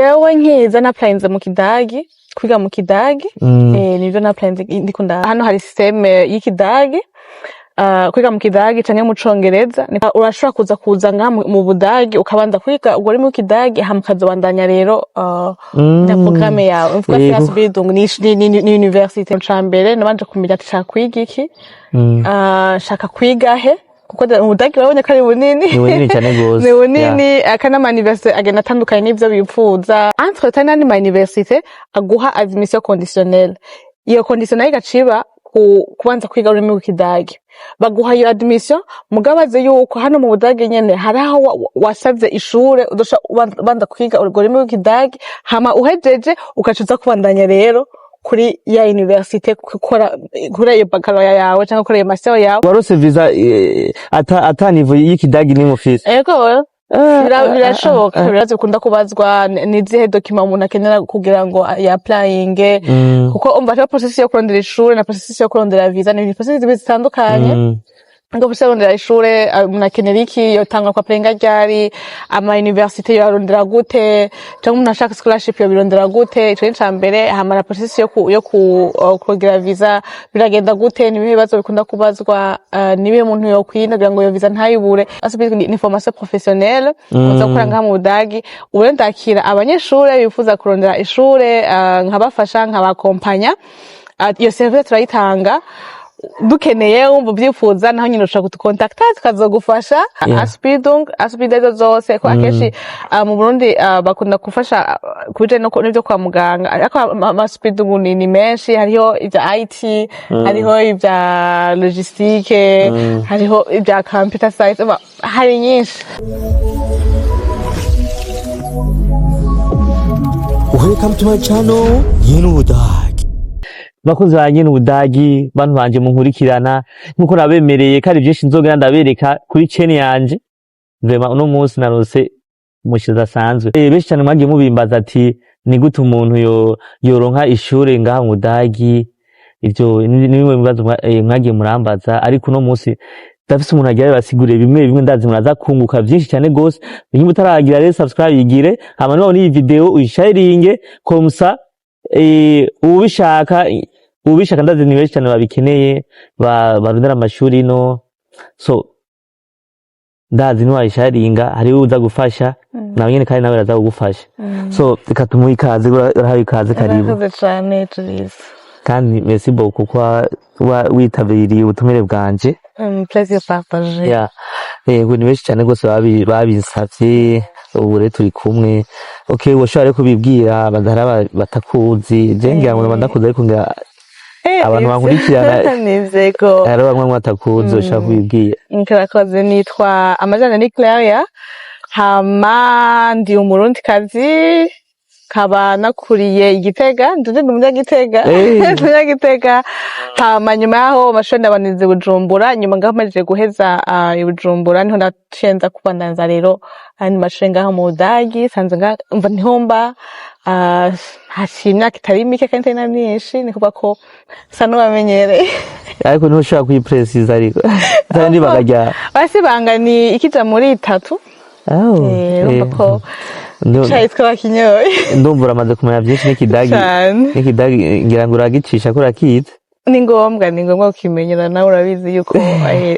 Yewe nkiza na plainze mu Kidagi, kwiga mu Kidagi, nivyo na plainze ndikunda. Hano hari systeme y'Ikidagi, kwiga mu Kidagi canke mu Congereza, urashobora kuza nga mu Budagi ukabanza kwiga ubwo mu Kidagi hama ukazobandanya rero na programme yawe. Mvuga Ausbildung ni university ncambere nabanje kumenya ati shaka kwiga iki, shaka kwiga he kuko Budagi barabonye ko ari bunini. Ni bunini cyane gose. Ni bunini akana ama university agenda atandukanye n'ivyo bipfuza. Entre temps n'andi ma université aguha admission conditionnelle. Iyo conditionnelle igaciba kubanza kwiga ururimi rw'Ikidagi. Baguha iyo admission mugabaze yuko hano mu Budagi nyene haraho wasavye ishure udosha banza kwiga ururimi rw'Ikidagi hama uhejeje ukacuza kubandanya rero kuri ya université gukora kuri iyo baccalaureat yawe cyangwa kuri iyo master yawe. Warose visa ata niveau y'Ikidagi ni mufise? Ego birashoboka biraze kunda kubazwa nizihe document umuntu akenera kugira ngo ya applying kuko umva cyo process yo kurondera ishure na process yo kurondera visa ni process zitandukanye. Ngo busarondera ishure unakenera iki yotanga kwa plenga ryari ama university yarondera gute cyangwa umuntu ashaka scholarship yo birondera gute ico ncambere hama na process yo kugira visa biragenda gute nibihe bibazo bikunda kubazwa nibihe umuntu yo kwina kugira ngo iyo visa ntayibure asubizwe ni formation professionnelle uza gukora ngaha mu Budagi urendakira abanyeshure bifuza kurondera ishure nkabafasha nkabakompanya iyo service turayitanga dukeneye umva byifuza naho nyine ushaka kutukontakta tukazogufasha. Ausbildung zose ko akeshi mu Burundi bakunda gufasha kubijanye n'ibyo kwa muganga ariko Ausbildung ni menshi hariho ibya IT hariho ibya logistique hariho ibya computer science hari nyinshi. Welcome to my channel Yenudagi. Bakozi banye n'Ubudagi bantu banje munkurikirana nkuko nabemereye kari byinshi nzogera ndabereka kuri chain yanje. Vraiment uno munsi narose mushiza sanzwe benshi cyane mwagiye mubimbaza ati ni gute umuntu yoronka ishure ngaha mu Budagi. Ivyo ni bimwe bibazo mwagiye murambaza ariko uno munsi ndafise umuntu agiye basigure bimwe ndazi muraza kunguka byinshi cyane gose. Niba utaragira rero subscribe yigire hama none iyi video uyisharinge komsa ubishaka ndazi ni benshi cyane babikeneye barondera amashuri no so ndazi ni wayisharinga hari uza gufasha nawe nyene kandi nawe araza kugufasha so reka tumuhe ikaze urahaye ikaze karibu cyane turize kandi merci beaucoup kwa witabiriye ubutumire bwanje. Plaisir partagé. Yego ni benshi cyane gose babinsavye ubu rero turi kumwe. Okay washobora kubibwira badahara batakuzi je ngira ngo bandakuze ariko ngira abantu bankurikirana nivzeko ari bamwe mwatakuzi ushaka kubibwira. Nkirakoze nitwa amajana ni Claire hama ndi umurundi kazi kaba nakuriye Igitega nduje umunyagitega umunyagitega hama nyuma yaho amashuri nabanize Bujumbura nyuma ngamaje guheza Bujumbura niho nacenza kubandanza rero ani mashuri ngaho mu Budagi sanze mva ntihomba hashimya kitari mike kandi na myinshi nikuba ko sano bamenyereye ariko niho ushaka kuyiprecisa ariko kandi bagajya basibanga ni ikija muri 3 ko Chaitwa wakinyoye. Ndumva uramaze kumenya byinshi n'Ikidagi ngira ngo uragicisha ko urakiza. Ni ngombwa ukimenyera nawe urabizi yuko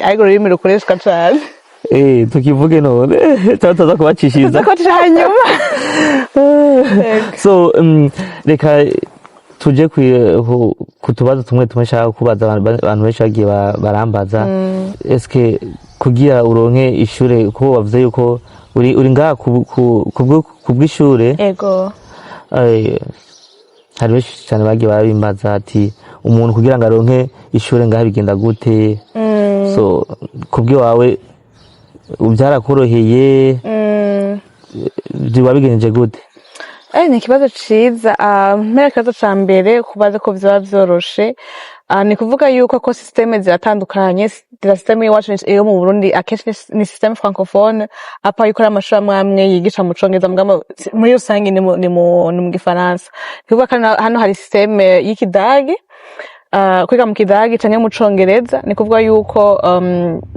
ariko ururimi rukoreshwa cyane. Tukivuge none tutaza kubacishiriza. Tuzakotisha hanyuma. So reka tuje kutubaza tumwe nshaka kubaza abantu benshi bagiye barambaza. Eske kugira uronke ishure ko wavuze yuko uri ngaha kubw'ishure. Ego hari benshi cyane bagiye barabimbaza ati umuntu kugira ngo aronke ishure ngaha bigenda gute. So kubwi wawe byarakuroheye wabigenje gute? Ni ikibazo ciza mpera kibazo ca mbere kubaza ko vyaba vyoroshe ni kuvuga yuko ko systeme ziratandukanye. Systeme yacu yo mu Burundi akenshi ni systeme francophone apa yikora amashuri amwe yigisha mu Congereza muri rusange ni mu Gifaransa. Kuvuga kana hano hari systeme y'Ikidagi kwiga mu Kidagi canke mu Congereza ni kuvuga yuko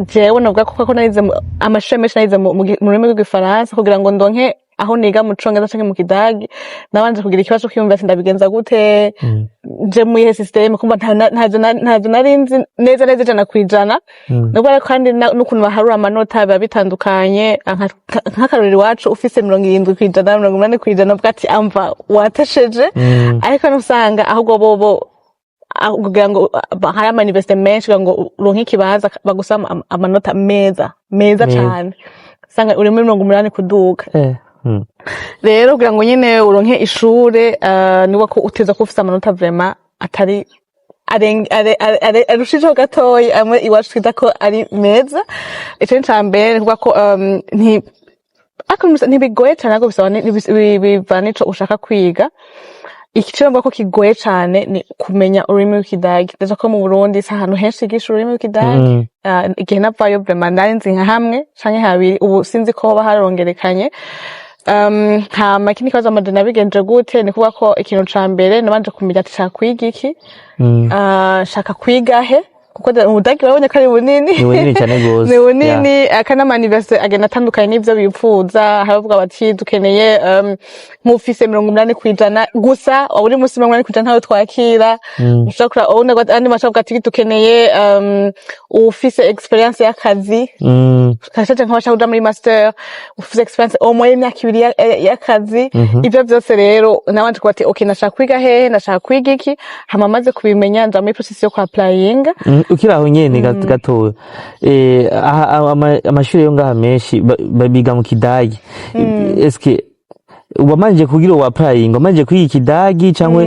jewe navuga ko narize amashuri menshi narize mu rurimi rw'Igifaransa kugira ngo ndonke aho niga mu Congereza canke mu Kidagi nabanje kugira ikibazo kwiyumvira ati ndabigenza gute nje mu ihe system kumva ntazo narinzi neza ijana kwijana nubwo ariko kandi n'ukuntu baharura amanota biba bitandukanye nk'akarori iwacu ufise 70 kwijana 80 kwijana bwati amva watesheje ariko nusanga ahubwo bobo kugira ngo hari ama university menshi kugira ngo uronke ikibanza bagusaba amanota meza cyane sanga uri muri 80 kuduga rero kugira ngo nyine uronke ishure niba ko uteza ko ufite amanota vraiment atari arushijeho gatoyi amwe iwacu twita ko ari meza ico ncambere kuvuga ko ntibigoye cyane ahubwo bisaba biva nico ushaka kwiga ikiciro mvuga ko kigoye cyane ni kumenya ururimi rw'Ikidagi ndaje ko mu Burundi si ahantu henshi higisha ururimi rw'Ikidagi igihe navayo vraiment narinzi nka hamwe canke habiri ubu sinzi ko hoba harongerekanye hama ikindi kibazo amanje nabigenje gute ni kuvuga ko ikintu ca mbere nabanje kumenya ati shaka kwiga iki shaka kwiga he kuko Ubudagi barabonye ko ari bunini ni bunini cyane gose ni bunini akanama university agenda atandukanye n'ivyo bipfuza haravuga bati dukeneye nk'ufise 80 kwijana gusa uri musi 80 kwijana ntayo twakira ushaka andi mashavuga ati dukeneye ufise experience y'akazi kashaje nk'abashaka kuja muri master ufise experience au moins imyaka 2 y'akazi ivyo byose rero nabanje kuba ati okay nashaka kwiga hehe nashaka kwiga iki hama maze kubimenya nja muri process yo applying ukiraho nyene gatoya amashuri yo ngaha menshi babiga mu Kidagi eske wamanje kugira applying wamanje kwiga Kidagi cyangwa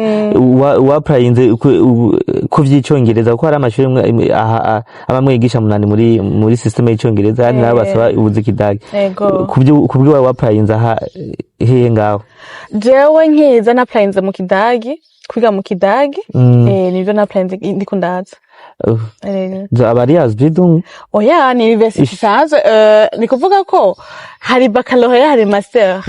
applying ku vy'icongereza kuko hari amashuri abamwigisha munani muri system y'icongereza hari nabo basaba ubuzi Kidagi kubyo applying aha hehe ngaho jewe nkiza na applying mu Kidagi kwiga mu Kidagi nivyo na applying ndiko ndaza abari azbidung oya ni university sanzwe ni kuvuga ko hari baccalauréat hari master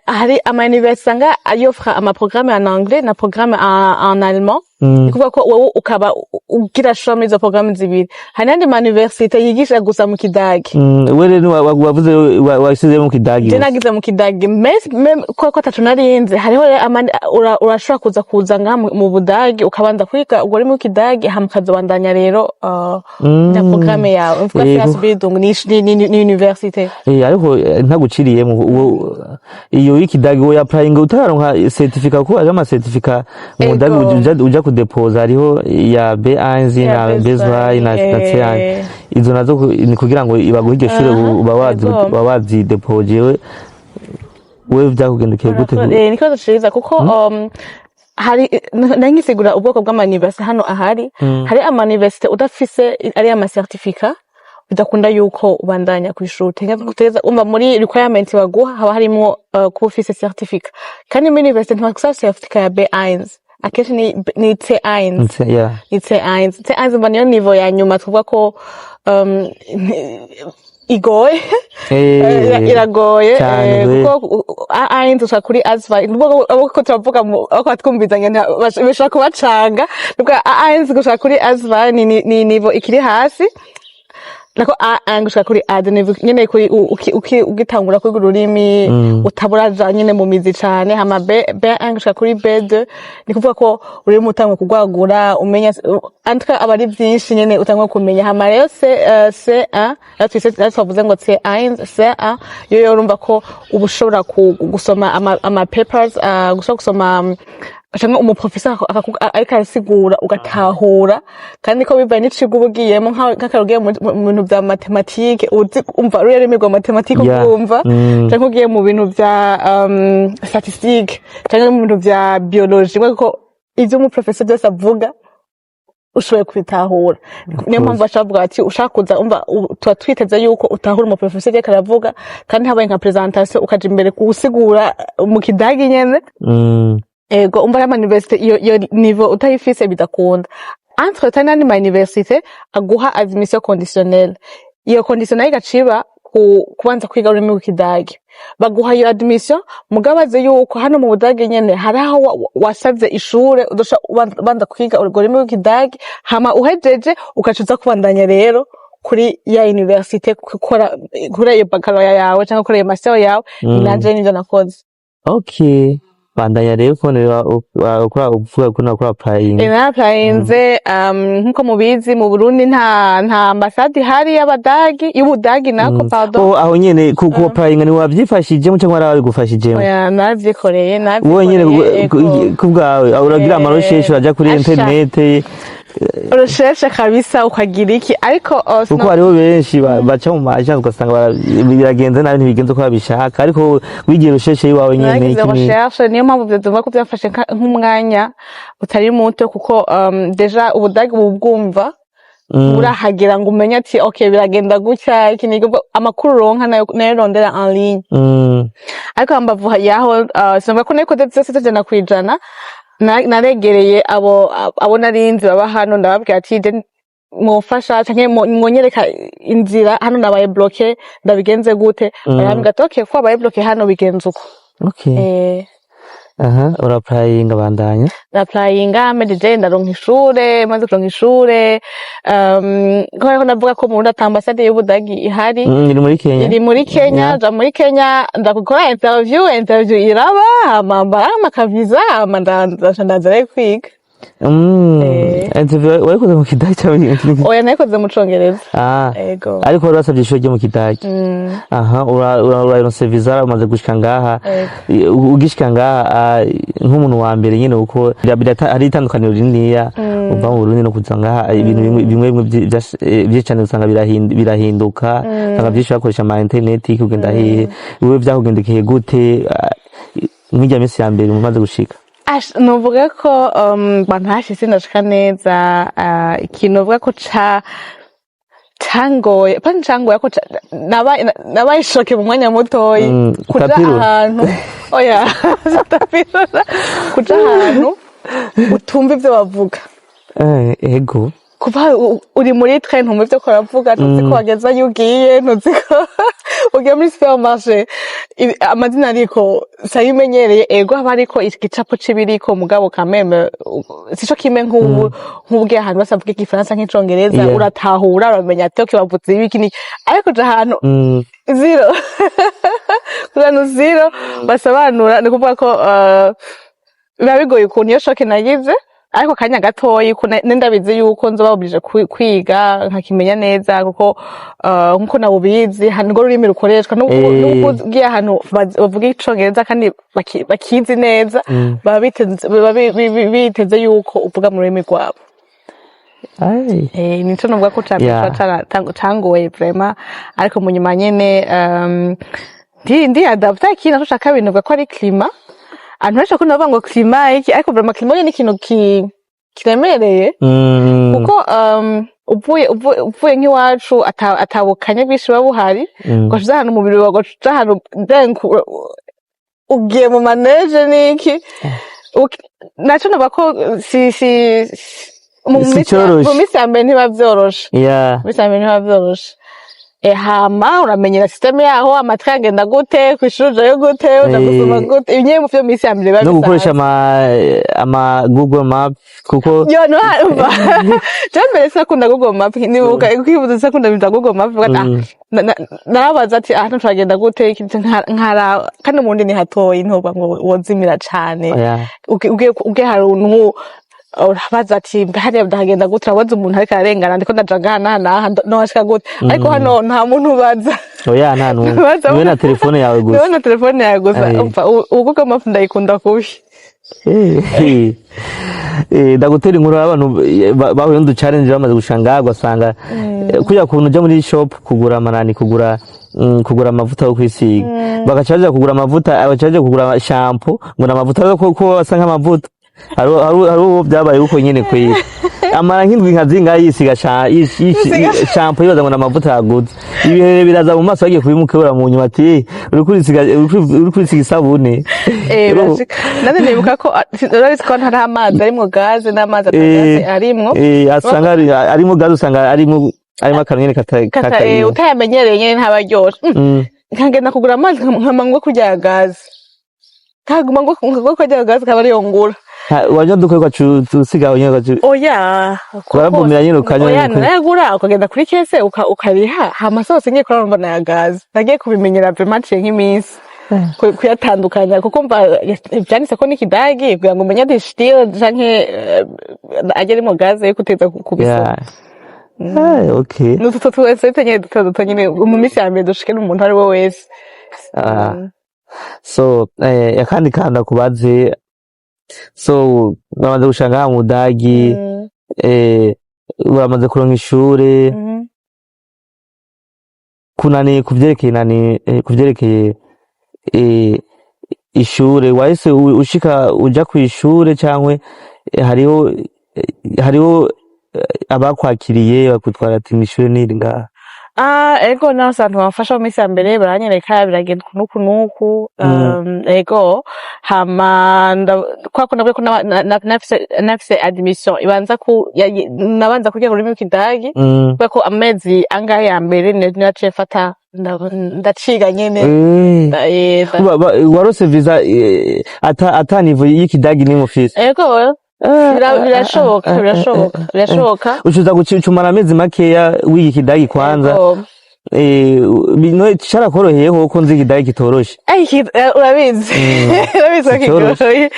hari ama university nga ayofra ama programme en anglais na programme en allemand ni kuvuga ko wowe ukaba ugira choix muri izo programme zibiri hari andi university yigisha gusa mu Kidagi we rero wavuze wasize mu Kidagi je nagize mu Kidagi ko tacu narinze hariho urashobora kuza nga mu Budagi ukabanza kwiga ugori mu Kidagi hamukazobandanya rero na programme yawe mvuga Ausbildung ni university ariko ntaguciriyemo iyo y'Ikidagi wo applying utaronka certificate ko aje ama certificate mu Budagi uja kudepoza hariho ya B1 na B2 na C1 izo nazo ni kugira ngo ibaguhe iryo shure bawazi depoje we vyakugendekeye gute niko dashiriza kuko hari nangisigura ubwoko bw'amanivesi hano ahari hari amanivesi udafise ari ama certificate bidakunda yuko ubandanya ku ishuri tegeza umva muri requirement baguha haba harimo ku office certificate kandi muri university ntibagusaba certificate ya B1 akenshi ni C1 ni C1 mba niyo niveau ya nyuma tuvuga ko igoye iragoye kuko A1 ushaka kuri A2 nuko turavuga ko twumvizanya bashaka kubacanga nuko A1 gushaka kuri A2 ni niveau ikiri hasi nako gushaka kuri A2 nyene kuri ugitangura kwiga ururimi utaburaja nyene mu mizi cane hama B1 gushaka kuri B2 ni kuvuga ko uri mutangwa kugwagura umenya antka abari byinshi nyene utangwa kumenya hama rero C1 twavuze ngo C1 C1 yo urumva ko ubushobora gusoma ama papers gushaka gusoma cyangwa umuprofesseur ariko arasigura ugatahura kandi ko bivaye n'icigo ubugiyemo nk'akarugiye mu bintu bya mathematique umva rero rero mathematique umva cyangwa ugiye mu bintu bya statistique cyangwa mu bintu bya biology kuko ivyo umuprofesseur byose avuga ushoboye kubitahura niyo mpamvu bashavuga ati ushaka kuza umva tuba twiteze yuko utahura umuprofesseur yeka aravuga kandi habaye nka presentation ukaja imbere kusigura mu Kidagi nyene ego umva ama university iyo niveau utayifise bidakunda entre temps n'andi ma university aguha admission conditionnelle iyo conditionnelle igaciba kubanza kwiga ururimi rw'Ikidagi baguha iyo admission mugabaze yuko hano mu Budagi nyene haraho wasavye ishure udosha banza kwiga ururimi rw'Ikidagi hama uhejeje ukacuza kubandanya rero kuri ya universite kuri iyo baccalaureate yawe cyangwa kuri iyo master yawe nanje nivyo nakoze. Okay. Bandanya rero ukora applying. Applyinze nkuko mubizi mu Burundi nta ambasade hari y'Ubudagi nako pardon. Aho nyene ku applying ni wavyifashije cyangwa ari gufashije? Oya navyikoreye wowe nyene kubwawe uragira amarosheshe uraja kuri internet recherche kabisa ukagira iki ariko kuko hariho benshi baca mu maje ugasanga biragenze nabi ntibigenze ko babishaka ariko wigira recherche yiwawe nyene iki recherche niyo mpamvu byumva ko byafashe nk'umwanya utari muto kuko deja Ubudagi bubwumva urahagira ngo umenye ati okay biragenda gutya iki ni amakuru ronka nayo rondera en ligne ariko ambavu yaho sinumva ko niko byose tujana kwijana naregereye abo narinzi baba hano ndababwira ati mufasha canke mwonyereka inzira hano nabaye bloqué ndabigenze gute barambwira ati okay ko abaye bloqué hano bigenze uko okay urapplyinga bandanya applyinga medije ndaronka ishure maze kuronka ishure ko navuga ko mu Burundi ambasade y'Ubudagi ihari iri muri Kenya ja muri Kenya ndakukora interview iraba amambara amakaviza ndaza kwiga interview wayikoze mu Kidagi cyangwa oya nayikoze mu Congereza ego ariko warasabye ishure ryo mu Kidagi uraronse visa umaze gushika ngaha ugishika ngaha nk'umuntu wa mbere nyene uko ari itandukaniro rininiya uva mu Burundi no kuza ngaha ibintu bimwe by'icane usanga birahinduka usanga byinshi bakoresha ama internet kugenda hehe wewe vyakugendekeye gute nk'ijya minsi ya mbere umaze gushika nuvuga ko bantashe sindashika neza ikintu nuvuga ko cangoye ko nabaye shoke mu mwanya mutoyi kuja ahantu oya kuja ahantu utumva ivyo bavuga ego kuva uri muri train ntumva ivyo ko baravuga ntuzi ko wageza yugiye ntuzi ko ugiye muri supermarché amazina ariko sayimenyereye ego haba ariko igicapo c'ibiriko mugabo kameme sico kime nk'ubwe ahantu basavuga igifaransa nk'icongereza uratahura uramenya ati okay bavuze ibiki ariko je ahantu zero kurantu zero basobanura ni kuvuga ko biba bigoye ukuntu iyo shoke nagize ariko kanya gatoyi ndabizi yuko nzoba oblige kwiga nkakimenya neza kuko nkuko nabubizi hango rurimi rukoreshwa n'ubugiye ahantu bavuga icongereza kandi bakizi neza baba biteze yuko uvuga mu rurimi rwabo nico novuga ko cangoye vraiment ariko mu nyuma nyene ndi adapta ikintu naco ca kabiri novuga ko ari climat antu benshi bakunda bavuga ngo climat iki ariko vraiment climat ni ikintu kiremereye kuko uvuye nk'iwacu atabukanye bwinshi buba buhari ugashize ahantu umubiri wawe ugashize ahantu ugiye mu maneje n'iki naco novuga ko mu minsi ya mbere ntiba vyoroshe hama uramenyera system yaho amatwi agenda gute kwishuruje yo gute uja gusoma gute ibinye mu vyo misi ya mbere no gukoresha ama Google Map kuko yo no jambe sakunda Google Map nibuka kwibuza sakunda bita Google Map narabaza ati ahantu twagenda gute nkara kandi mu ndi ni hatoyi ntoba ngo wozimira cane ugiye haruntu urabaza ati hariya ndahagenda gute urabaza umuntu ariko ararengana ndiko ndaja ngahana nohashika gute ariko hano nta muntu ubaza oya nta n'umwe niwe na telefone yawe gusa Google Maps ndayikunda kubi ndagutera inkuru abantu bahuye n'udu challenge bamaze gushanga ugasanga kuja kuntu uja muri shop kugura amanani kugura amavuta yo kwisiga bagacaje kugura amavuta abacaje kugura shampoo ngo n'amavuta yo ko basa nk'amavuta haro byabaye uko nyene kwiye amara nk'indwi nkazinga yisiga shampoo yibaza ngo n'amavuta yaguze ibihere biraza mu maso yagiye kubimukebura mu nyuma ati uri kwisiga isabune nane nibuka ko urabizi ko ntari amazi arimwo gaze n'amazi atagaze arimwo asanga arimo gaze usanga arimo akantu nyene kata utayamenyereye nyene ntabaryoshe nkagenda kugura amazi nkamangwa kurya gaze kaguma ngo kurya gaze kaba ariyo ngura wajya dukorwa tusiga onye oya barabumira nyine ukanya oya naragura ukagenda kuri kese ukariha hama sose ngiye kuramba nayagaza nagiye kubimenyera vraiment nk'iminsi kuyatandukanya kuko mva byanditse ko n'ikidagi kugira ngo umenye ati style canke agere mu gaze yo kuteza kubisoma okay nututo twese tenye duto nyine mu minsi ya mbere dushike n'umuntu ari we wese so yakandi kanda kubaze so bamaze gushanga mu Budagi uramaze kuronka ishure kunani kuvyerekeye ishure wahise ushika uja kw'ishure cyangwa hariho abakwakiriye bakutwara ati mw'ishure niri ngaha ego nasanzwe bamfasha mu minsi ya mbere baranyereka biragenda nuku ego hama kwako nabwo ko nafise admission nabanza kugira ururimi rw'ikidagi kuko amezi angahe ya mbere naciye fata ndaciga nyene warose visa ata niveau y'ikidagi ni mufise ego birashoboka ucuza gucumara amezi makeya w'iki kidagi kwanza no carakoroheyeho ko nzi ikidagi kitoroshe urabizi kigoroye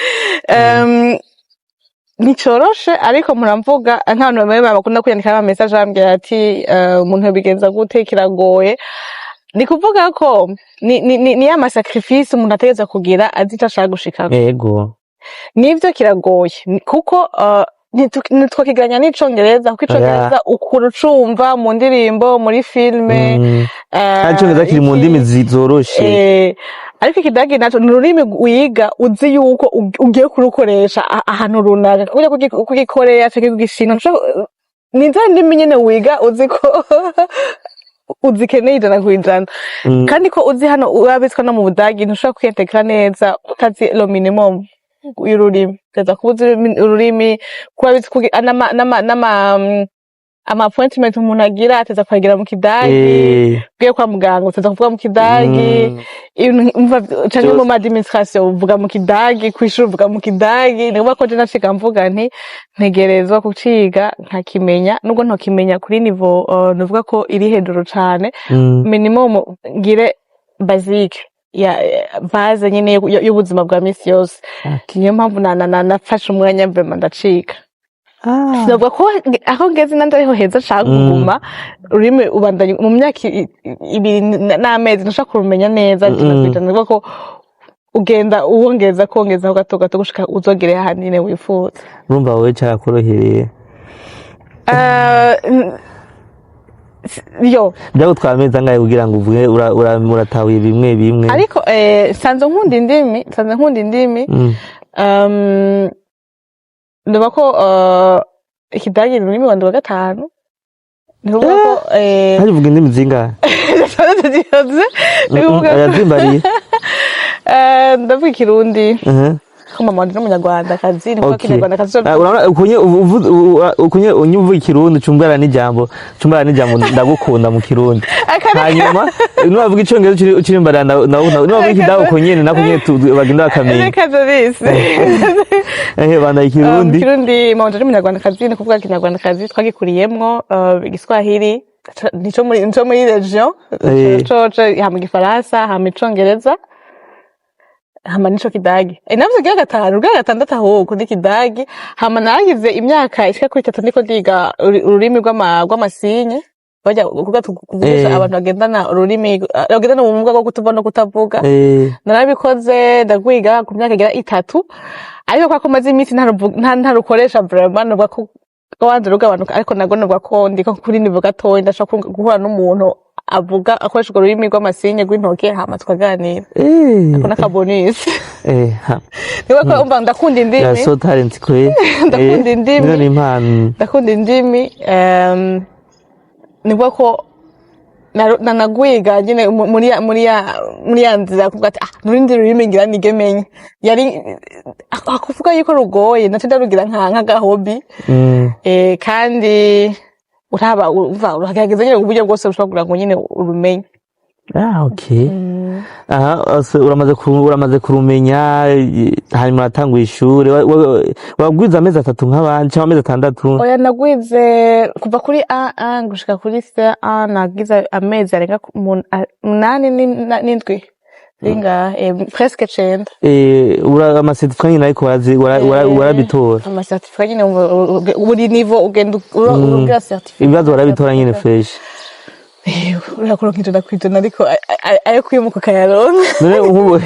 nicoroshe ariko muramvuga nk'abantu bamwe bakunda kwiyandika ama message bambwira ati umuntu yobigenza gute kiragoye ni kuvuga ko ni ya sacrifice umuntu ategeza kugira azi icyo ashaka gushikako yego nivyo kiragoye kuko ntitwakiganya n'icongereza kuko icongereza ukura ucumva mu ndirimbo muri filme icongereza kiri mu ndimi zoroshe ariko ikidagi naco ni ururimi wiga uzi yuko ugiye kurukoresha ahantu runaka kuja kugikorea canke kugishinga ni za ndimi nyene wiga uzi ko uzikeneye ijana kwijana kandi ko uzi hano urabitswe no mu Budagi ntushobora kwiintegra neza utazi lo minimum y'ururimi teza kubuza ururimi kuba bitse ama appointment umuntu agira ateza kwagira mu kidagi bwiye kwa muganga uteza kuvuga mu kidagi canke mu administration uvuga mu kidagi kwishura uvuga mu kidagi niba ko je nashika mvuga nti ntegerezwa kuciga nkakimenya nubwo ntokimenya kuri niveau nuvuga ko iri hejuru cane minimum ngire basique ya base nyine y'ubuzima bwa misi yose niyo mpamvu nafashe umwanya vraiment ndacika Sinavuga ko aho ngeze nandariho heza nshaka kuguma ururimi ubandanye mu myaka 2 n'amezi nshaka kurumenya neza navuga ko ugenda kongeza gato gato gushika uzogere ahanine wifuza urumva wowe cyakorohereye yo byago twameza ngaye kugira ngo uvuge uratawiye bimwe ariko sanzo nkunda indimi ndaba ko ikidagi ni ururimi rwanda wa 5 nivuga ko hari vuga indimi zingahe yazimbariye ndavuga ikirundi ko mama ndi n'umunyarwanda kazi ni ko kinyarwanda kazi ukunye unyuvuga ikirundi cumbara n'ijambo ndagukunda mu kirundi hanyuma nubavuga icongereza ukiri imbara nubavuga ikidago konyene nakonyene bagenda bakamenya banda ikirundi kirundi mama ndi n'umunyarwanda kazi ni kuvuga kinyarwanda kazi twagikuriyemwo igiswahili nico muri region coco hama igifaransa hama icongereza hama nico kidagi navyo gya 5 gya 6 ahubwo ndi kidagi hama nagize imyaka ishika kuri 3 ndiko ndiga ururimi rw'amasinye bajya kuvuga tuvugisha abantu bagendana ururimi bagendana ubumuga bwo kutuva no kutavuga narabikoze ndagwiga ku myaka igera 3 ariko kwa komaze iminsi ntarukoresha vraiment nubwo ko wanze rugabanuka ariko nago nubwo ko ndiko kuri nivuga gatoya ndashaka guhura n'umuntu avuga akoresha ururimi rw'amasinye rw'intoke hama tukaganira ako nakabonisi niba ko umva ndakunda indimi ya so talent kwe ndakunda indimi niba ko nanagwiga nyine muri ya nzira kuvuga ati nurindi rurimi ngira nigemenye yari akuvuga yuko rugoye naco ndarugira nka hobby kandi uraba uragerageza nyine uburyo bwose bushobora kugira ngo nyine urumenye okay. Aha, uramaze kurumenya, hanyuma uratanguye ishure, wagwize amezi 3 nk'abandi cyangwa amezi 6? Oya, nagwize kuva kuri A1 gushika kuri C1, nagize amezi arenga 8 n'indwi. Ringa, presque 9. Amasertifika nyine ariko warabitora? Amasertifika nyine buri niveau ugenda urugira certificat. Ibibazo warabitora nyine fresh? Urakuronka ijana kwijana ariko ayo kwimuka kayaronka. None ubu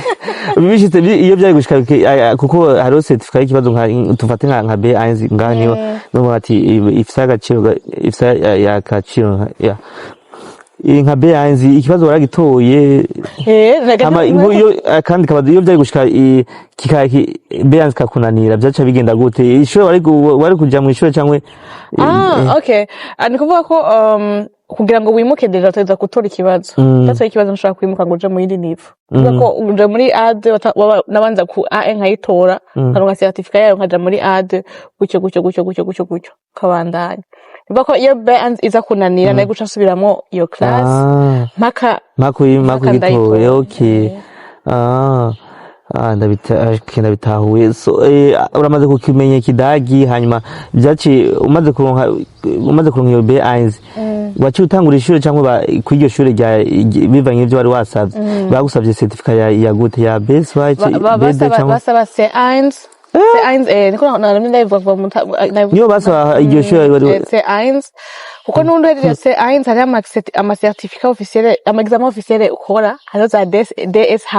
bishitse iyo byari gushika kuko hariho certificat y'ikibazo tufate nka B1 nganiyo no ati ifisa agaciro ifisa yakaciro ya nka B1 ikibazo waragitoye kandi kabazo iyo byari gushika B1 kakunanira byaca bigenda gute? Ishure wari kuja mu ishure cyangwa okay, ni kuvuga ko kugira ngo wimuke deja uteza gutora ikibazo. Cyatse ikibazo nshaka kwimuka ngo uje mu yindi niveau. Kuvuga ko uje muri A2 nabanza ku A1 nkayitora, nkaronka certificat yayo nkaja muri A2 gutyo kabandanya. Kuvuga ko iyo B1 iza kunanira nayo guca subiramo iyo class mpaka gitoye. Okay. Ndabitahuye. So uramaze kukimenya Kidagi, hanyuma byaci umaze kuronka iyo B1 waci utangura ishure cyangwa kw'iryo shure bivanye ivyo wari wasavye bagusavye certificat ya gute, ya B2 cyangwa basaba C1 niko naramye ndayivuga niyo basaba iryo shure wari C1 kuko nundi hejeje C1 hari ama certificat officiel, ama examen officiel ukora, hariho za DSH,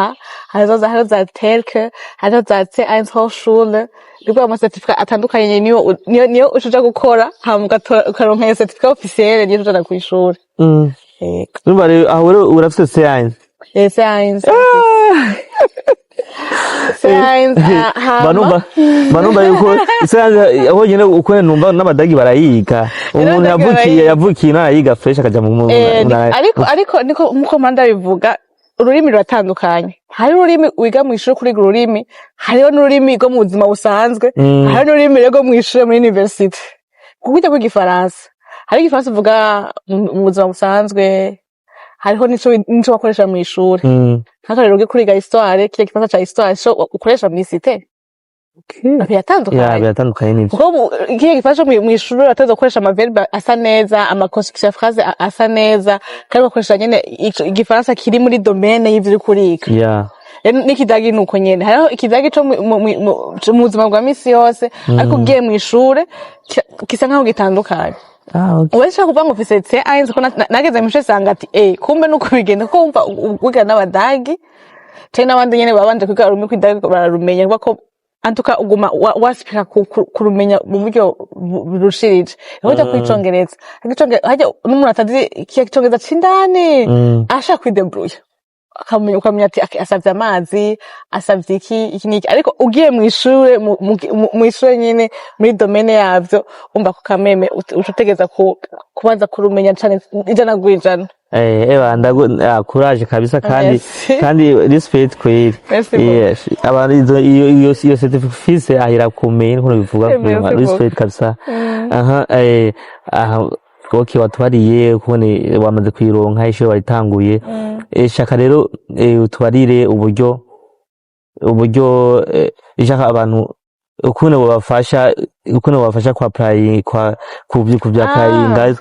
hariho za TELK, hariho za C1 Hochschule, nibwo ama certificat atandukanye niyo ushaka gukora hama ukaronka iyo certificat officiel niyo ujana kw'ishuri. Numva rero aho rero urafite C1? C1 banumva yuko aho nyene uko numva n'abadagi barayiga, umuntu yavukiye n'ayiga fresh akaja mu ariko niko muko manda bivuga ururimi ruratandukanye. Hari ururimi wiga mu ishuri kuri ururimi, hariho n'ururimi rwo mu buzima busanzwe, hari n'ururimi rwo mu ishuri muri university. Kugita ku Gifaransa, hari Igifaransa uvuga mu buzima busanzwe, hariho nico bakoresha mu ishuri. Nk'akarero ugiye kuriga histoire, kile Gifaransa ca histoire so ukoresha mu cité. Okay. Biratandukanye n'ibyo. Kuko kile Gifaransa mu ishuri uratezo gukoresha ama verbe asa neza, ama construction phrase asa neza, kandi bakoresha nyene Igifaransa kiri muri domaine y'ivyo uri kuriga. N'ikidagi nuko nyene. Hariho ikidagi co mu buzima bwa misi yose, ariko ugiye mu ishuri kisa nkaho gitandukanye. Okay. Wesha kuva ngo ufise C1 ko nageze mu sanga ati kumbe nuko bigenda ko umva ugiga n'abadagi cyane n'abandi nyene babanje kwiga urumi kwidagi bararumenya kuko antuka uguma waspika kurumenya mu buryo burushirije. Hoja kwicongereza haje n'umuntu atazi kiyacongereza cindane ashaka kwidebruya ukamenya ati asavye amazi, asavye iki niki, ariko ugiye mu ishure nyene muri domaine yavyo umva ko kameme utegeza kubanza kurumenya cyane ijana gwijana. Courage kabisa kandi respect kweli. Yes. Abantu iyo certificate ahira kumenya nko bivuga respect kabisa. Okay, watubariye kubone wamaze kwironka ishure waritanguye. Shaka rero utubarire uburyo ishaka abantu ukune wabafasha kwa apply ku bya applying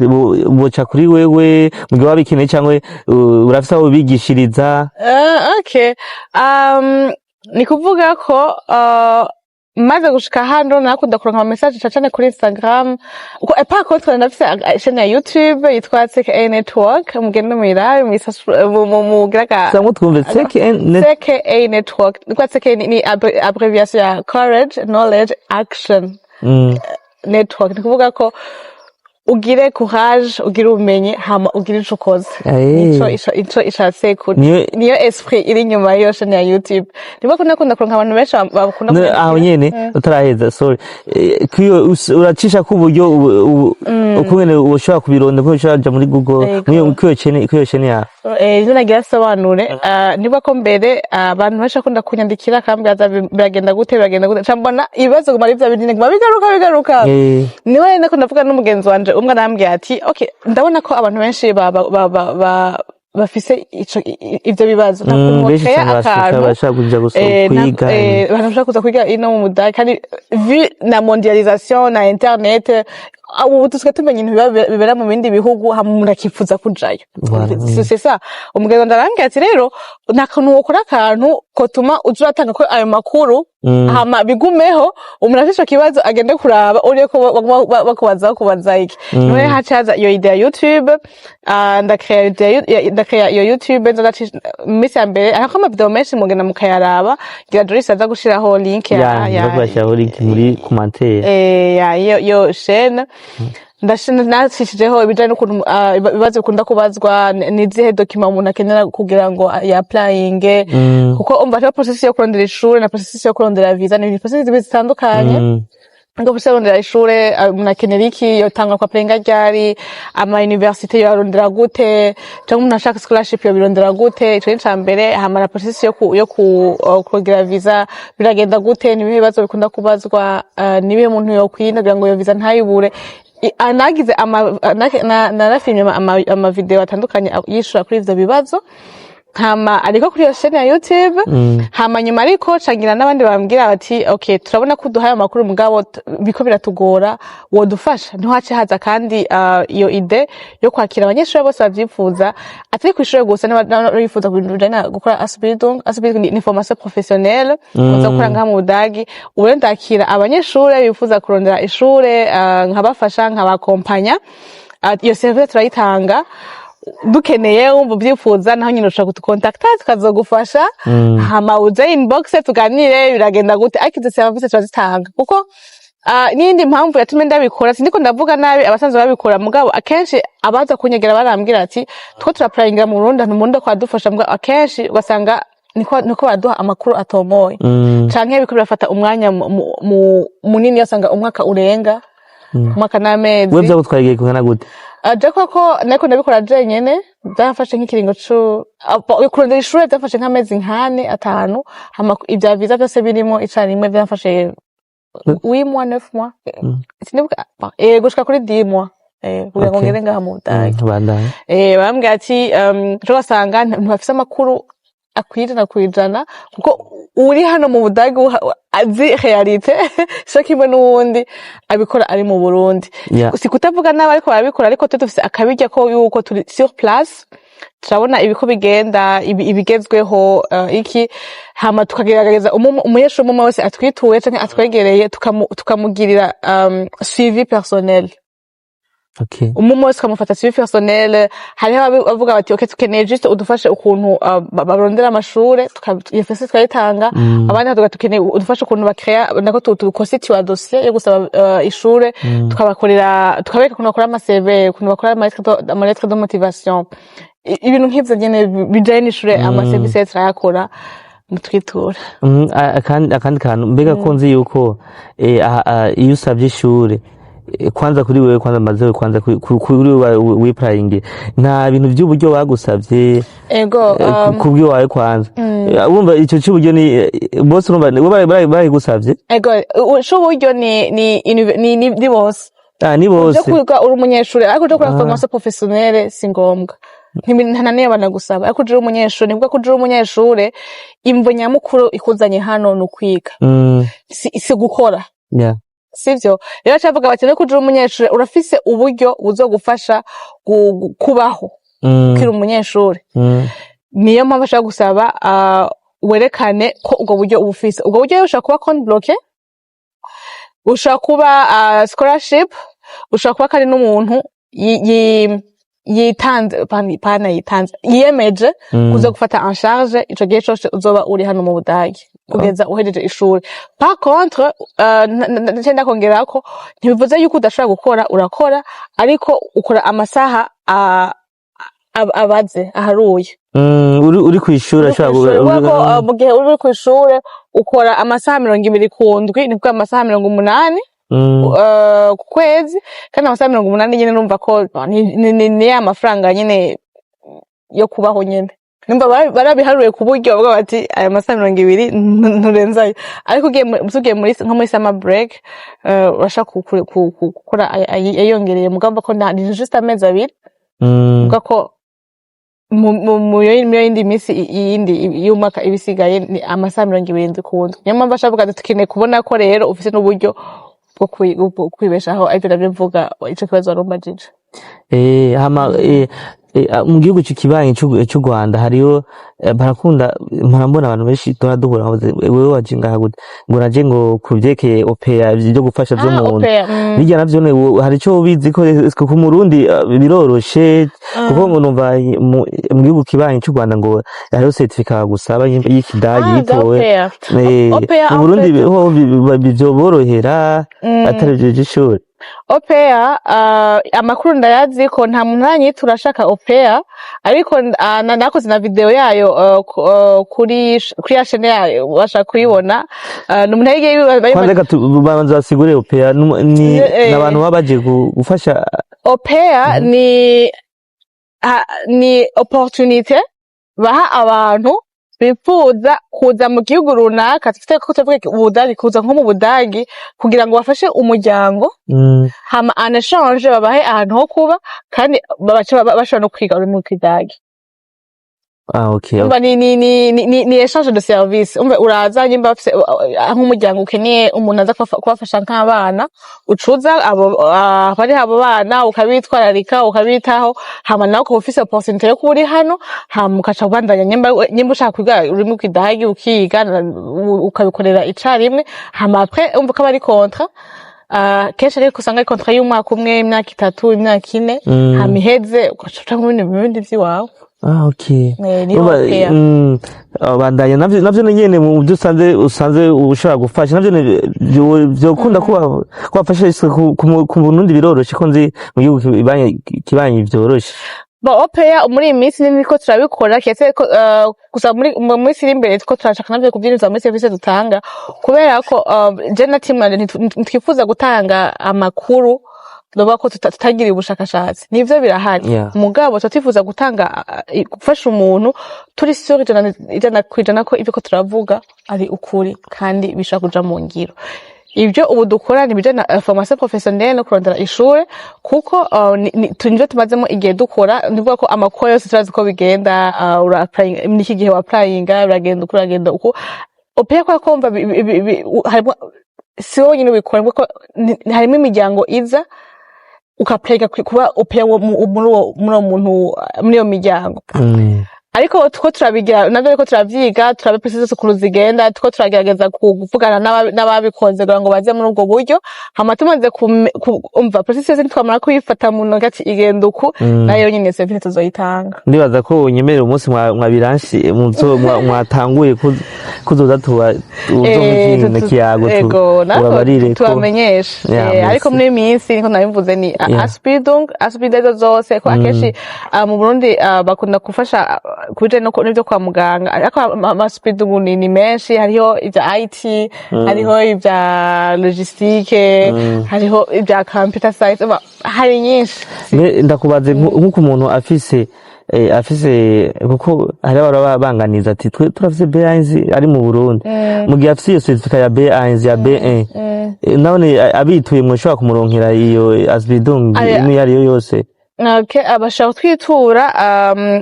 boca kuri wewe mugihe wabikeneye cyangwa urafisa aho bigishiriza? Okay, ni kuvuga ko maze gushika hano nakunda kuronka ama message cyane kuri Instagram uko epako twandafise chaîne ya YouTube yitwa CKA Network, mugende mwirabe mugiraga samwe twumve CKA Network. Niko CKA ni abbreviation ya Courage Knowledge Action Network. Nikuvuga ko ugire courage, ugire ubumenyi, hama ugire ico ukoze. Ico ishatse niyo esprit iri nyuma yo chaîne ya YouTube. Niba nakunda kuronka abantu benshi bakunda aho nyene utaraheza sorry uracisha ku buryo ukungene ushobora kubironda ko ushobora muri Google kwiyo chaîne ya ivyo nagira sobanure. Niba ko mbere abantu benshi bakunda kunyandikira kambyaza biragenda gute cambona ibibazo guma ari vya bidine guma bigaruka niwe nakunda kuvuga n'umugenzi wanje umwe arambwiye ati okay ndabona ko abantu benshi bafise ivyo bibazo benshi cyane bashaka kuja kwiga abantu bashaka kuza kwiga ino mu Budage kandi vu na mondialisation na internet ubu tusigaye tumenya ibintu bibera mu bindi bihugu umuntu akifuza kujayo c'est ça umugabo ndarambwira ati rero nta kantu wokora akantu kotuma uzuratanga ko ayo makuru hama bigumeho umuntu afite ico kibazo agende kuraba uriye ko bakubaza iki none hacaza iyo idea ya YouTube ndakrea iyo YouTube misi ya mbere ariko amavideo menshi mugenda mukayaraba ngira Doris aza gushiraho link ya link muri commentaire yo chaîne nashishijeho ibijanye n'ukuntu ibibazo bikunda kubazwa n'izihe document umuntu akenera kugira ngo ya applying kuko umva cyo process yo kurondera ishure na process yo kurondera visa ni process zitandukanye ngo kurondera ishure umuntu akenera iki yotanga kwa applying ryari ama university yarondera gute cyangwa umuntu ashaka scholarship yo birondera gute ico ni mbere hamara process yo kugira visa biragenda gute nibihe bibazo bikunda kubazwa nibihe umuntu yo kwinda kugira ngo iyo visa ntayibure anagize narafilme ama video atandukanye yishura kuri ivyo bibazo hama ariko kuri iyo chaîne ya YouTube hama nyuma ariko cangira n'abandi bambwira bati okay turabona ko duhaye amakuru mugabo biko biratugora wodufasha ntiwace haza kandi iyo ide yo kwakira abanyeshuri bose bavyifuza atari kwishura gusa n'abifuza kujana gukora Ausbildung ni formation professionnelle uza gukora ngaha mu Budagi ubu ndakira abanyeshuri bifuza kurondera ishure nkabafasha nkabakompanya iyo service turayitanga dukeneye umva byifuza naho nyine ushaka kutukontakta tukazogufasha hama uze inbox tuganire biragenda gute akize service turazitanga kuko n'indi mpamvu yatumye ndabikora sindiko ndavuga nabi abasanzwe babikora mugabo akenshi abaza kunyegera barambwira ati two turaplayinga mu Burundi numundo kwadufasha mugabo akenshi ugasanga niko baduha amakuru atomoye canke biko birafata umwanya munini yasanga umwaka urenga umwaka n'amezi webza gutwaye kungana gute koko nako ndabikora jenyene byafashe nk'ikiringo kurondera ishure byafashe nk'amezi 5 hama ibya visa byose birimo icarimwe byafashe 8 mois 9 mois sinibuka gushika kuri 10 mois kugira ngo ngere ngaha mu Budage bambwira ati cyo basanga ntibafise amakuru akwirana kwijana kuko uri hano mu Budage azi realite so kimwe n'uwundi abikora ari mu Burundi sikutavuga n'aba ariko barabikora ariko dufise akabijya ko yuko turi sur place turabona ibiko bigenda ibigezweho iki hama tukagerageza umunyeshuri umwe wese atwituye canke atwegereye tukamugirira suivi personnel. Okay. Umwe wese kamufata suivi personnel hariho abavuga bati okay tukeneye juste udufashe ukuntu barondera amashure tukayifese twayitanga abandi hatuga tukeneye udufashe ukuntu bakrea nako tukonstitue dossier yo gusaba ishure tukabakorera tukabereka ukuntu bakora ama CV ukuntu bakora ama lettre de motivation ibintu nk'ivyo nyene bijanye n'ishure ama services turayakora mutwitura akandi kantu mbega konzi yuko iyo usabye ishure kwanza kuri wewe kwanza mazewe kwanza kuri wewe wiplaying nta bintu by'uburyo bagusavye ego kubwi wawe kwanza wumva ico cy'uburyo ni boss urumva bari gusavye ego cy'uburyo ni boss ni boss kwiga uri umunyeshuri ariko cyo kora formation professionnelle singombwa ntananiye banagusaba ariko uje umunyeshuri nibwo kuje umunyeshuri imvo nyamukuru ikuzanye hano no kwiga si gukora sivyo rero cyavuga bati no kujura umunyeshuri urafise uburyo buzogufasha kubaho kiri umunyeshuri niyo mpamvu ashaka gusaba werekane ko ubwo buryo ubufise ubwo buryo ushaka kuba compte bloqué ushaka kuba scholarship ushaka kuba kandi n'umuntu yitanze pana yitanze yiyemeje kuza gufata en charge ico gihe cyose uzoba uri hano mu Budage kugeza uhejeje ishuri. Par contre ndenda kongerako ntibivuze yuko udashobora gukora urakora ariko ukora amasaha abaze aharuye uri kwishura ashobora mu gihe uri kwishura ukora amasaha 200 kundwi nibwo amasaha 80 ku kwezi kandi amasaha 80 nyene numva ko ni amafaranga nyene yo kubaho nyene numva barabiharuye ku buryo bwo bati aya masaha 200 nturenzayo ariko ugiye muri summer break urashaka gukora ayongereye mugamba ko ni just amezi 2 mugako mu yindi minsi iyindi y'umwaka ibisigaye ni amasaha 27 kundi. Niyo mpamvu ashavuga ati tukeneye kubona ko rero ufise n'uburyo bwo kwibeshaho ariko navyo mvuga ico kibazo warumbajije. Hama mu gihugu cy'ikibanyi cy'u Rwanda hariyo barakunda murambona abantu benshi tora duhura wewe waje ngaha gute ngo naje ngo kuvyekeye opera byo gufasha byo muntu bijya navyo ne hari cyo bizi ko ku Murundi biroroshe kuko ngo numva mu gihugu kibanyi cy'u Rwanda ngo hariyo certificate gusaba y'ikidagi yitowe mu Burundi ho bivyoborohera atarejeje ishuri. Opea amakuru ndayazi ko nta muntu nanyitura ashaka opea ariko nakoze na video yayo kuri ya chaîne yayo bashaka kuyibona n'umuntu yagiye kwanza tubanza basigure opea ni nabantu babaje gufasha. Opea ni opportunité baha abantu bifuza kuza mu gihugu runaka tufite ko tuvuga ubudagi kuza nko mu Budagi kugira ngo bafashe umuryango hama en échange babahe ahantu ho kuba kandi bashobora no kwiga uri mu Kidagi. Okay. Umva ni échange de service. Umva uraza nyimba bafise nk'umuryango ukeneye umuntu aza kubafasha nk'abana ucuza abo bari abo bana ukabitwararika ukabitaho hama nawe ko ufise opportunité yo kuri hano hama ukaca bandanya nyimba ushaka kwiga uri mu Kidagi ukiga ukabikorera icarimwe hama après umva ko bari contrat kenshi ariko usanga ari contrat y'umwaka umwe imyaka 3 imyaka 4 hama iheze ugaca mu bindi vy'iwawe. Okay. Bandanya navyo nyene mu byo usanze ushobora gufasha navyo byokunda kubafasha ku Burundi biroroshe ko nzi mu gihugu kibanyi byoroshe. Opea muri iminsi niko turabikora kese gusa muri iri imbere ko turashaka navyo kubyinjiza muri service dutanga kubera ko je na team ntitwifuza gutanga amakuru Doba ko tutagiriye ubushakashatsi nivyo birahari mugabo tutifuza gutanga gufasha umuntu turi sure ijana ko ivyo ko turavuga ari ukuri kandi bishaka kuja mu ngiro. Ibyo ubu dukora ni bijana formation professionnelle no kurondera ishure kuko tunje tumazemo igihe dukora ndivuga ko amakuru yose turazi ko bigenda ura applying n'iki gihe wa applying uragenda uko opera kwa komva harimo sio nyine bikora kuko harimo imiryango iza ukaplega kuba opera muri yo miryango ariko tuko turabigira navyo ko turavyiga turabe process ku ruzigenda tuko turagerageza kuvugana n'ababikoze kugira ngo baze muri ubwo buryo hama tumaze kumva process ntitwamara kuyifata mu nogati igenda uku nayo nyine service tuzoyitanga. Ndibaza ko unyemerera umunsi mwabiranshi mwatanguye kuzoza uzomukina kiyago tubabarire tubamenyesha ariko muri minsi niko nabimvuze ni Ausbildung zose ko akeshi mu Burundi bakunda gufasha kuje no n'ibyo kwa muganga ariko Ausbildung ni menshi hariho ibya IT hariho ibya logistique hariho ibya computer science hari nyinshi. Ndakubaze nk'uko umuntu afise kuko hari ababanganiza ati turafise B1 ari mu Burundi mu gihe afise iyo certificate ya B1 ya B1 none abituye mu shobora kumuronkera iyo Ausbildung imwe yari yo yose. Okay, abashaka twitura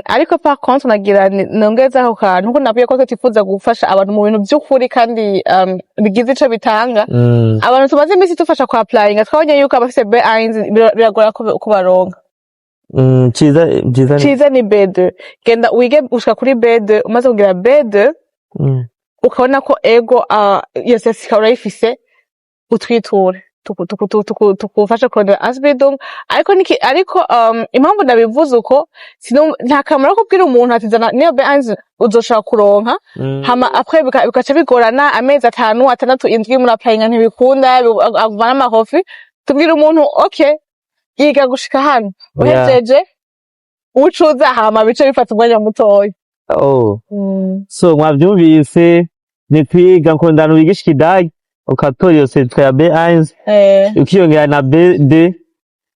ariko par contre nagira nongeza aho kantu kuko nabuye ko twifuza gufasha abantu mu bintu by'ukuri kandi bigize ico bitanga abantu tumaze imisi tufasha kwa applying twabonye yuko abafise B1 biragora ko baronka. Ciza ni B2 genda wige ushika kuri B2 umaze kugira B2 ukabona ko ego iyo certificate urayifise utwiture tukufasha kurondera Ausbildung ariko impamvu ndabivuze uko nta kamaro ko kubwira umuntu atizana niyo B1 uzoshaka kuronka hama après bikaca bigorana amezi 5 6 7 muri applying ntibikunda avana amahofi tubwira umuntu okay yiga gushika hano uhejeje ucuza hama bice bifata umwanya mutoya. So mwavyumvise ni kwiga nkondano wigisha Ikidagi ukatora iyo certificate ya B1 ukiyongera na B2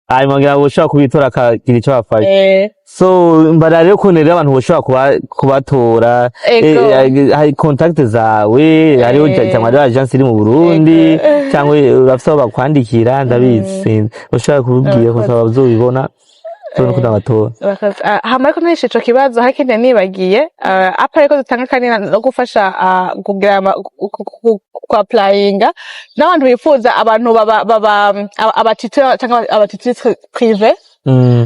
hanyuma ngira ngo ushobora kubitora akagira icyo bafashe. So mbara rero kunera abantu boshobora kubatora hari contact zawe hariho cyangwa agence iri mu Burundi cyangwa urafise aho bakwandikira ndabizi ushobora kububwira ko bazobibona. so no kudabatora hama ariko ntishe ico kibazo hakindi nibagiye apa ariko dutanga kandi no gufasha kugira ku applyinga n'abantu bifuza abantu abatitre cyangwa abatitre privé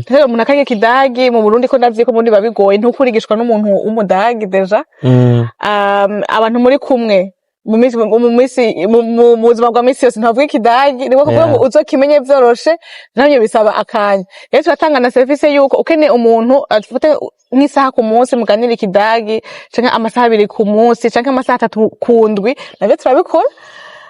rero umuntu akanye kidagi mu Burundi ko ndavye ko muri babigoye ntukurigishwa n'umuntu w'umudagi deja abantu muri kumwe mu buzima bwa misi yose ntavuga ikidagi niwe kuvuga ngo uzokimenye vyoroshe navyo bisaba akanya rero turatanga na service yuko ukeneye umuntu afite nk'isaha ku munsi muganira ikidagi canke amasaha 2 ku munsi canke amasaha 3 kundwi navyo turabikora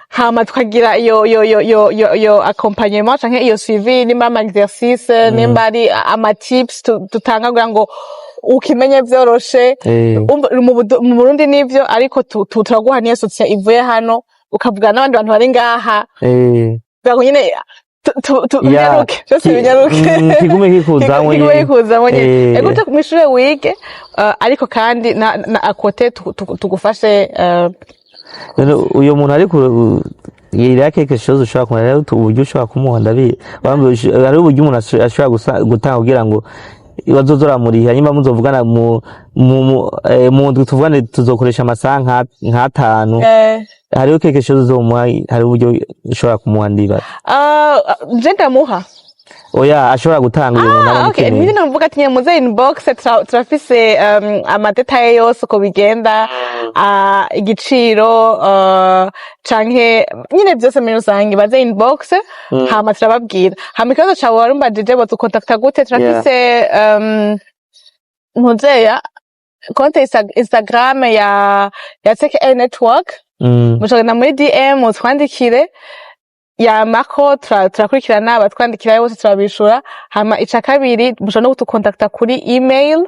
hama tukagira iyo accompagnement canke iyo suivi nimba ama exercice nimba ari ama tips tutanga kugira ngo ukimenye vyoroshe mu Burundi nivyo ariko turaguha niyo soutien ivuye hano ukavugana n'abandi bantu bari ngaha bako nyine binyaruke cyose binyaruke kigume kikuzamwe ego tumishure wige ariko kandi na akote tugufashe uyo muntu ariko yirake keshozo ushaka kumara uburyo ushaka kumuha ndabi ari uburyo umuntu ashobora gutanga kugira ngo bazozora muri hanyuma muzovugana mu tuvugane tuzokoresha amasaha nka 5 hariho keshozo zomuha hari uburyo ushobora kumuha ndiba je ndamuha oya ashobora gutanga uyu muntu okay nini navuga ati nyamuze inbox turafise amadetail yose ko bigenda igiciro canke nyine byose muri rusange baze inbox hama turababwira hama ikibazo cyawe warumbajije bo tukontakta gute turafise ntuzeya konte Instagram ya Tech Network mushobora muri DM twandikire ya mako turakurikirana abatwandikira bose turabishura hama ica kabiri mushobora no kutukontakta kuri email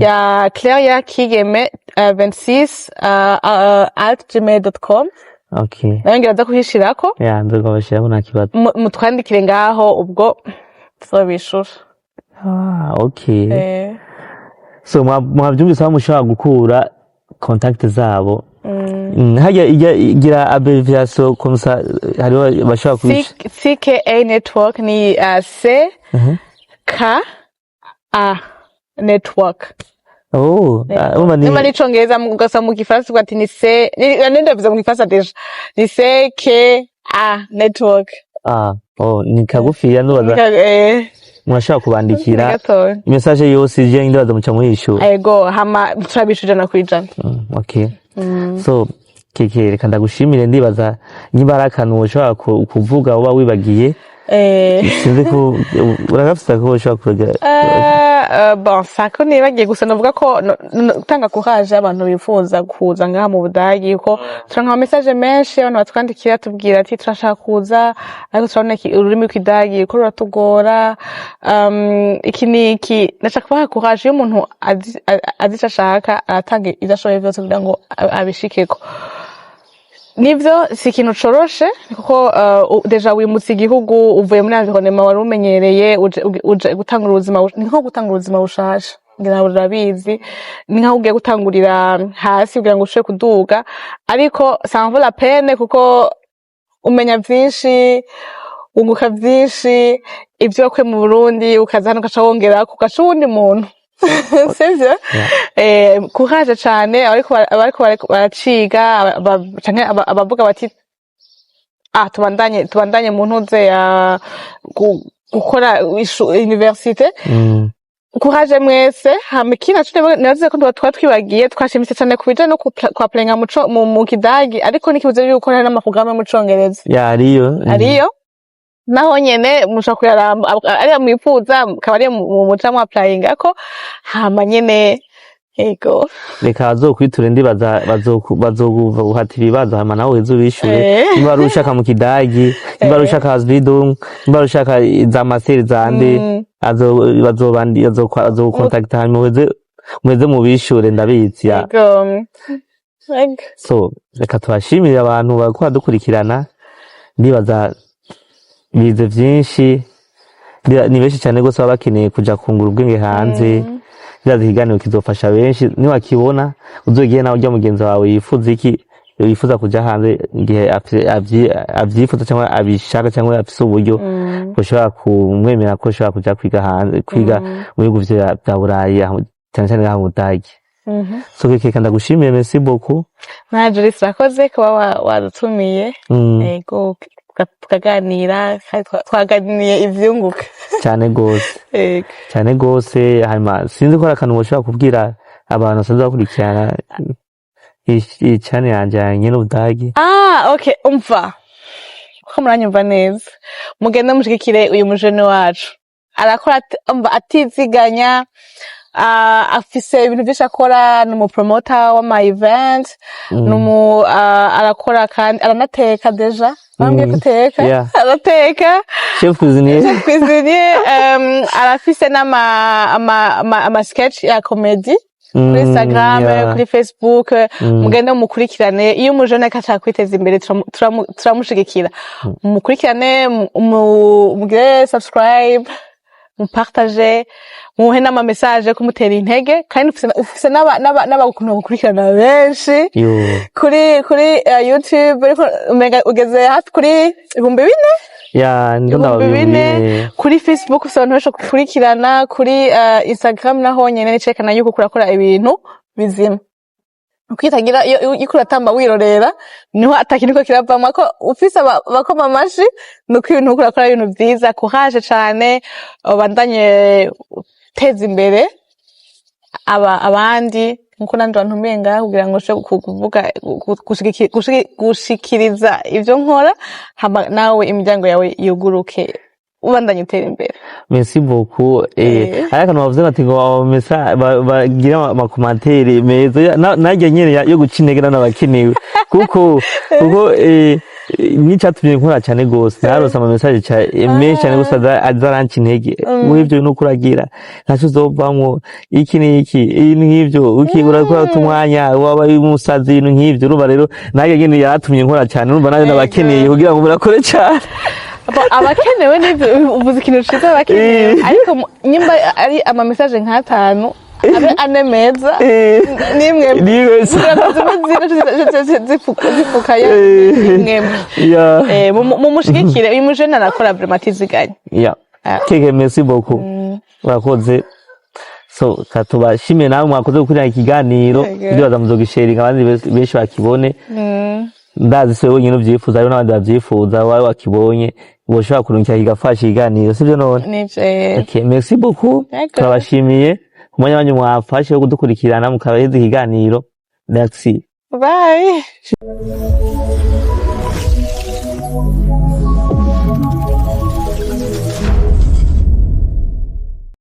ya Claire Kigeme 26@gmail.com. Okay. Nayo ngira kuhishirako. Ndagabashirako nta kibazo. Mutwandikire ngaho ubwo turabishura. Okay. So mwavyumvise mushaka gukura contact zabo. Hajya igira abbreviation comme ça hariho bashaka kubisha CKA network ni C K A network. Nima ni Congereza mugasa mu Gifaransa ugati ni C nenda biza mu Gifaransa deja ni C K A network. Ni kagufiya nubaza mwashaka kubandikira message yose je ndabaza muca muhisho yego hama turabishuje na kwijana. Okay. So keke reka ndagushimire ndibaza niba arakanu ushaka kuvuga uba wibagiye sinzi ko uragafisa ko ushaka kugira bon sako nibagiye gusa navuga ko utanga courage abantu bifuza kuza ngaha mu Budagi ko turanka message menshi abantu batwandikira tubwira ati turashaka kuza ariko turabona ururimi rw'Idagi ko ruratugora iki nashaka kubaha courage iyo umuntu azishaka aratanga idashoboye byose kugira ngo abishikeko nivyo si ikintu coroshe kuko deja wimutse igihugu uvuye muri environnement wari umenyereye uje gutangura ubuzima ni nko gutangura ubuzima bushasha ngira urabizi ni nka ugiye gutangurira hasi kugira ngo ushobore kuduga ariko ça en vaut la peine kuko umenya vyinshi unguka vyinshi ivyo kwe mu Burundi ukaza hano ugaca wongera kugaca uwundi muntu sivyo courage cane ariko baraciga canke abavuga bati tubandanye mu ntuze ya gukora universite courage mwese hama ikindi navuze ko twibagiye twashimitse cane kubijanye no kwapplyinga mu Kidagi ariko nikibuze yuko hari n'amaprograme mu Congereza ariyo naho nyene musha kuyaramba ari mwifuza kabari mu muca mu applying ako hama nyene ego reka bazokwitura ndi bazoguva uhatira ibibazo hama nawe uzubishure niba ari ushaka mu Kidagi niba ari ushaka Hasbidung niba ari ushaka za master zande azokontakta hama muweze mubishure ndabizi ya so reka tubashimire abantu bakora dukurikirana ndibaza bize vyinshi ni benshi cyane gose baba bakeneye kuja kungura ubwenge hanze byaza ikiganiro kizofasha benshi niwakibona uzogiye nawe ujya mugenzi wawe yifuza iki yifuza kuja hanze igihe avyifuza cyangwa abishaka cyangwa afise uburyo ushobora kumwemera ko ushobora kuja kwiga hanze kwiga mu bihugu vya Burayi cyane cyane nka mu Budagi. So keke ndagushimiye, merci beaucoup. Na Jolis rakoze kuba wadutumiye yego tukaganira twaganiriye ivyunguka cyane gose cyane gose. Hanyuma sinzi ko akantu ushobora kubwira abantu basanzwe bakurikirana icyane yanje nyene Budagi. Okay, umva ko muranyumva neza, mugende mushigikire uyu mujene wacu, arakora atiziganya, afise ibintu byinshi akora, numu promoter w'ama event, arakora kandi aranateka deja bambwiye guteka, arateka chef cuisinier, arafise n'ama sketch ya comedy kuri Instagram, kuri Facebook, mugende mukurikirane. Iyo umujene kashaka kwiteza imbere turamushigikira, mukurikirane, mugire subscribe, mupartage, muhe n'ama message kumutera intege, kandi ufise n'abakuntu gukurikirana benshi kuri YouTube, ugeze hafi kuri 4,000 ndababine kuri Facebook, so abantu bashaka gukurikirana kuri Instagram naho nyene nicekana yuko kurakora ibintu bizima, ukitagira iyo kuratamba wirorera niho atakiniko kiravamo ko ufise bakoma amashi, nuko ibintu kurakora ibintu byiza. Courage cyane, bandanye teza imbere abandi nkuko nandi bantu menga kugira ngo sho kuvuga gushikiriza ivyo nkora, nawe imiryango yawe yuguruke ubandanye utera imbere. Merci beaucoup. Ariko navuze bati ngo bagira ama commentaire meza najye nyene yo gucinegera n'abakenewe kuko nicyatumye nkora cyane gose, narose ama message menshi cyane gusa azaranci intege w'ivyo no kuragira ntaco uzovamwo iki n'ivyo urakora tumwanya waba umusazi n'ivyo ruba. Rero najye nyene yaratumye nkora cyane, urumva nayo n'abakeneye kugira ngo murakore cyane. Abakenewe n'ivyo uvuze ikintu ciza abakenewe, ariko nyimba ari ama message nk'atanu abe ane meza nimwe zifukaya nimwe mumushigikire. Uyu mujene arakora vraiment atiziganya. Keke merci beaucoup, urakoze. So katubashimye nawe mwakoze gukurira ikiganiro, ibyo bazamuzogisheringa abandi benshi bakibone. Ndazi se wenyine ubyifuza, ari n'abandi babyifuza, wawe wakibonye ushobora kurungika kigafasha ikiganiro, sivyo none? Nivyo. Okay, merci beaucoup. Turabashimiye umwanya wanyu mwafashe wo kudukurikirana mukabaheza ikiganiro. Merci. Bye.